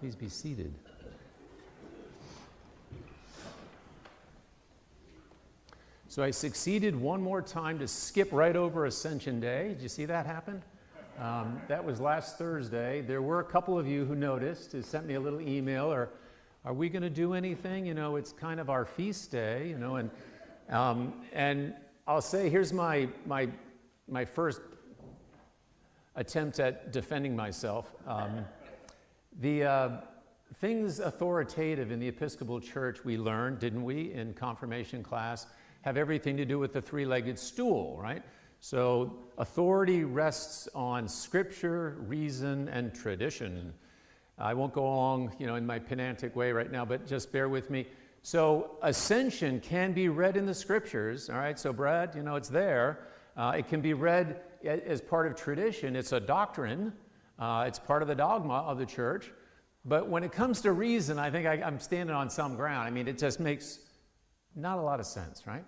Please be seated. So I succeeded one more time to skip right over Ascension Day. Did you see that happen? That was last Thursday. There were a couple of you who noticed, who sent me a little email, or are we going to do anything? You know, it's kind of our feast day, you know, and I'll say here's my first attempt at defending myself. The things authoritative in the Episcopal Church we learned, didn't we, in confirmation class, have everything to do with the three-legged stool, right? So authority rests on scripture, reason, and tradition. I won't go along, you know, in my pedantic way right now, but just bear with me. So ascension can be read in the scriptures, all right? So Brad, you know, it's there. It can be read as part of tradition. It's a doctrine. It's part of the dogma of the church. But when it comes to reason, I think I'm standing on some ground. I mean, it just makes not a lot of sense, right?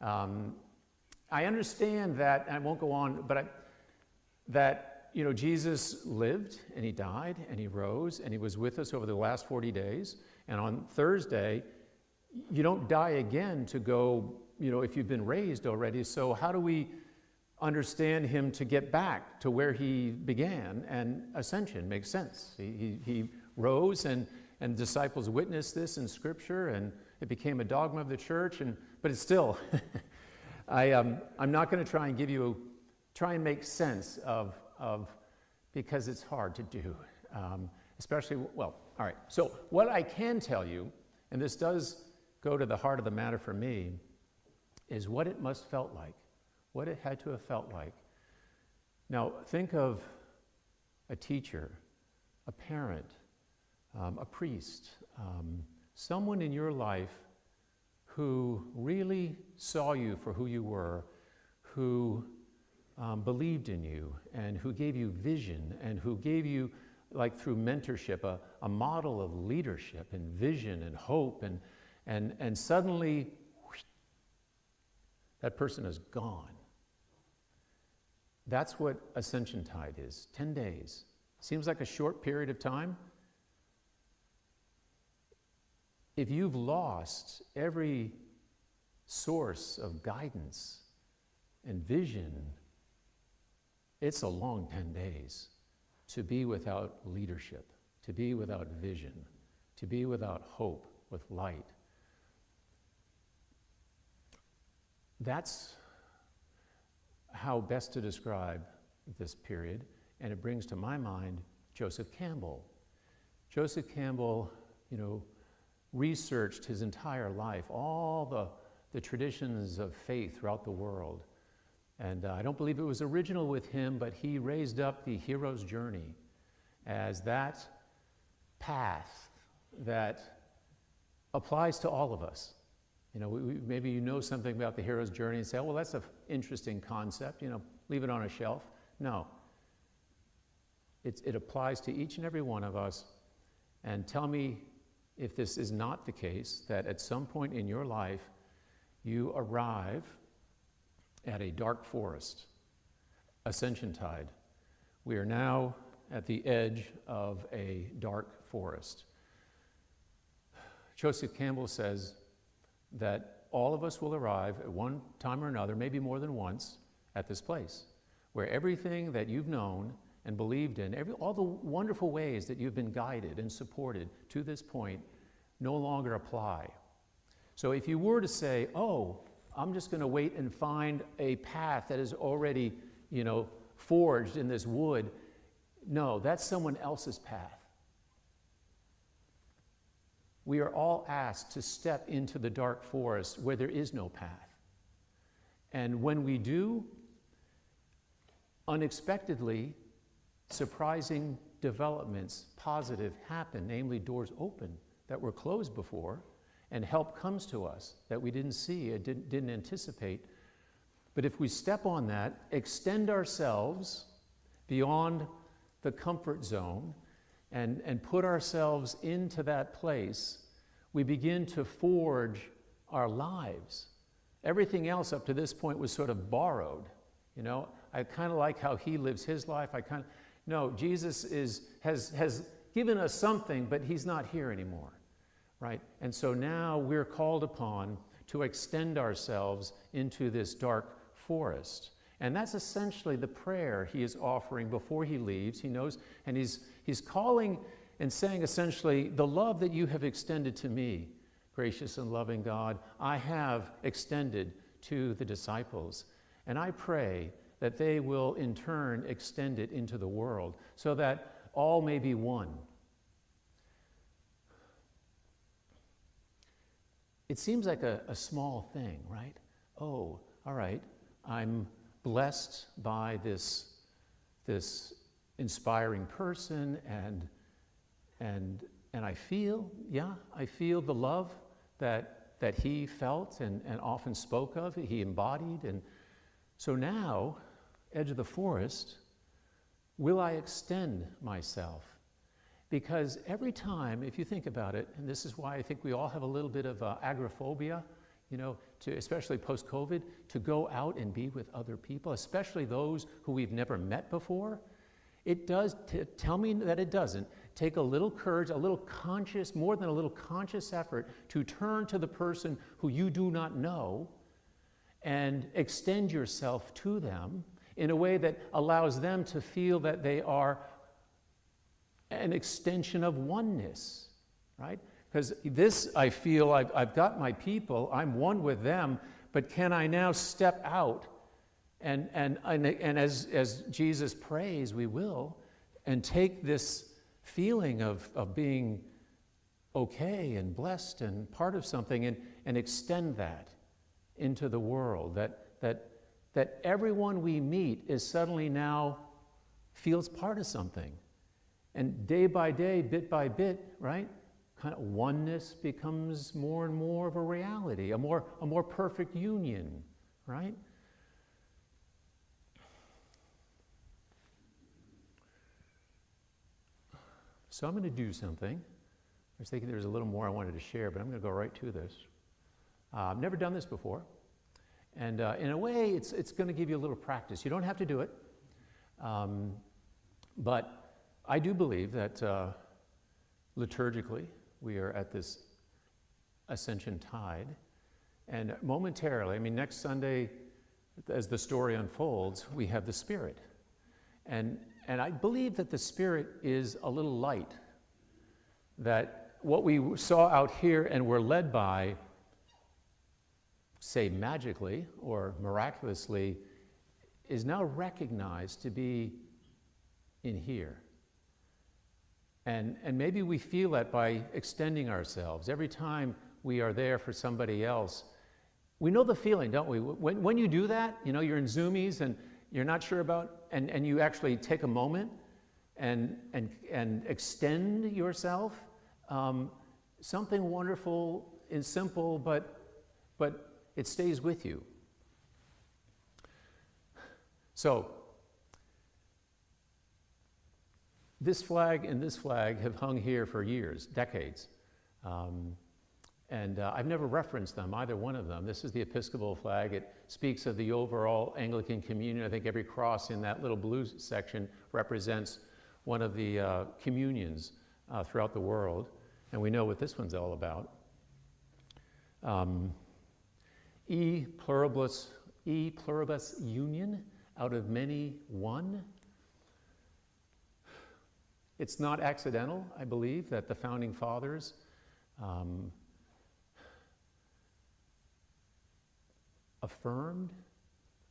I understand that, and I won't go on, but that, you know, Jesus lived and he died and he rose and he was with us over the last 40 days. And on Thursday, you don't die again to go, you know, if you've been raised already. So how do we understand him to get back to where he began? And ascension makes sense. He rose and disciples witnessed this in Scripture, and it became a dogma of the church. But it's still, I'm not going to try and make sense of because it's hard to do, especially, well, all right. So what I can tell you, and this does go to the heart of the matter for me, is what it must felt like, what it had to have felt like. Now, think of a teacher, a parent, a priest, someone in your life who really saw you for who you were, who believed in you, and who gave you vision, and who gave you, like through mentorship, a model of leadership and vision and hope, and suddenly whoosh, that person is gone. That's what Ascension Tide is, 10 days. Seems like a short period of time. If you've lost every source of guidance and vision, it's a long 10 days to be without leadership, to be without vision, to be without hope, with light. That's how best to describe this period, and it brings to my mind Joseph Campbell. Joseph Campbell, you know, researched his entire life, all the traditions of faith throughout the world. And I don't believe it was original with him, but he raised up the hero's journey as that path that applies to all of us. You know, maybe you know something about the hero's journey and say, oh, well, that's an interesting concept, you know, leave it on a shelf. No. It applies to each and every one of us. And tell me if this is not the case, that at some point in your life, you arrive at a dark forest, Ascension Tide. We are now at the edge of a dark forest. Joseph Campbell says that all of us will arrive at one time or another, maybe more than once, at this place, where everything that you've known and believed in, all the wonderful ways that you've been guided and supported to this point no longer apply. So if you were to say, oh, I'm just going to wait and find a path that is already, you know, forged in this wood, no, that's someone else's path. We are all asked to step into the dark forest where there is no path. And when we do, unexpectedly, surprising developments, positive, happen, namely doors open that were closed before, and help comes to us that we didn't see, didn't anticipate. But if we step on that, extend ourselves beyond the comfort zone, and put ourselves into that place, we begin to forge our lives. Everything else up to this point was sort of borrowed. You know, I kind of like how he lives his life. No, Jesus has given us something, but he's not here anymore, right? And so now we're called upon to extend ourselves into this dark forest. And that's essentially the prayer he is offering before he leaves. He knows, and he's calling and saying essentially, the love that you have extended to me, gracious and loving God, I have extended to the disciples. And I pray that they will in turn extend it into the world so that all may be one. It seems like a small thing, right? Oh, all right, I'm blessed by this inspiring person, and I feel the love that he felt and often spoke of, he embodied. And so now, edge of the forest, will I extend myself? Because every time, if you think about it, and this is why I think we all have a little bit of agoraphobia, especially post-COVID, to go out and be with other people, especially those who we've never met before. It does, tell me that it doesn't, take a little courage, more than a little conscious effort to turn to the person who you do not know and extend yourself to them in a way that allows them to feel that they are an extension of oneness, right? Because this, I feel, I've got my people, I'm one with them, but can I now step out and as Jesus prays, we will, and take this feeling of being okay and blessed and part of something and extend that into the world, that everyone we meet is suddenly now feels part of something. And day by day, bit by bit, right? Kind of oneness becomes more and more of a reality, a more perfect union, right? So I'm going to do something. I was thinking there was a little more I wanted to share, but I'm going to go right to this. I've never done this before. And in a way, it's going to give you a little practice. You don't have to do it. But I do believe that liturgically, we are at this ascension tide. And momentarily, next Sunday, as the story unfolds, we have the Spirit. And I believe that the Spirit is a little light, that what we saw out here and were led by, say magically or miraculously, is now recognized to be in here. And maybe we feel that by extending ourselves. Every time we are there for somebody else, we know the feeling, don't we? When you do that, you're in Zoomies and you're not sure about, and you actually take a moment and extend yourself, something wonderful and simple, but it stays with you. So, this flag and this flag have hung here for years, decades. And I've never referenced them, either one of them. This is the Episcopal flag. It speaks of the overall Anglican communion. I think every cross in that little blue section represents one of the communions throughout the world. And we know what this one's all about. E pluribus union, out of many one. It's not accidental, I believe, that the founding fathers affirmed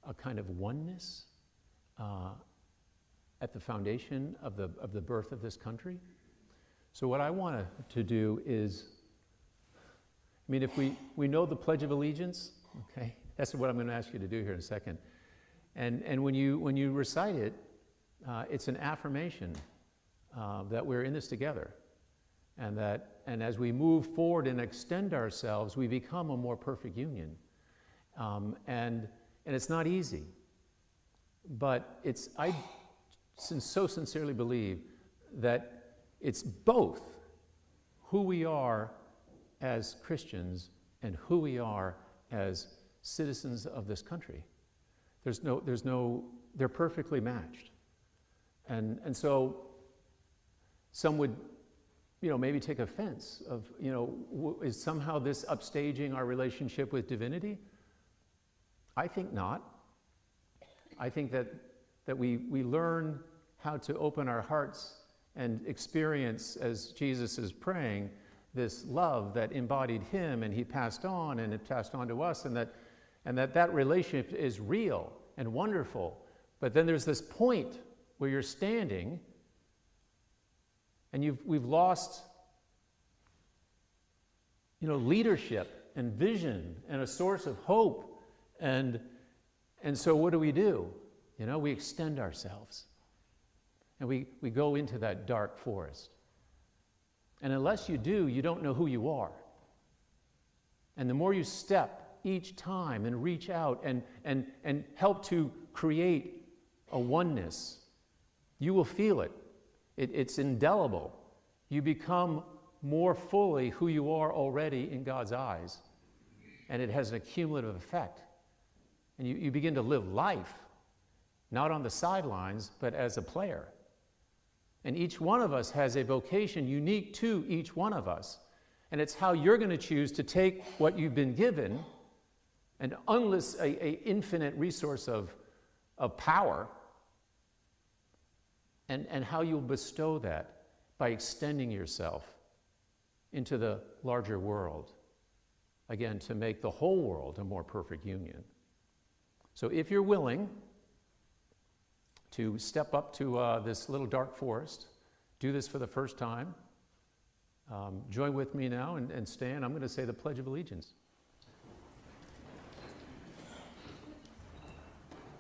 a kind of oneness at the foundation of the birth of this country. So what I want to do is, if we know the Pledge of Allegiance, okay, that's what I'm going to ask you to do here in a second. And when you recite it, it's an affirmation that we're in this together, and as we move forward and extend ourselves, we become a more perfect union. And it's not easy, but I so sincerely believe that it's both who we are as Christians and who we are as citizens of this country. They're perfectly matched. And so some would, maybe take offense of, is somehow this upstaging our relationship with divinity? I think not. I think that we learn how to open our hearts and experience, as Jesus is praying, this love that embodied him and he passed on and it passed on to us, and that relationship is real and wonderful. But then there's this point where you're standing and we've lost leadership and vision and a source of hope, and so what do? We extend ourselves and we go into that dark forest. And unless you do, you don't know who you are. And the more you step each time and reach out and help to create a oneness, you will feel it. It's indelible. You become more fully who you are already in God's eyes. And it has an accumulative effect. And you begin to live life, not on the sidelines, but as a player. And each one of us has a vocation unique to each one of us. And it's how you're going to choose to take what you've been given, an infinite resource of power, and how you'll bestow that by extending yourself into the larger world, again, to make the whole world a more perfect union. So if you're willing to step up to this little dark forest, do this for the first time, join with me now and stand. I'm going to say the Pledge of Allegiance.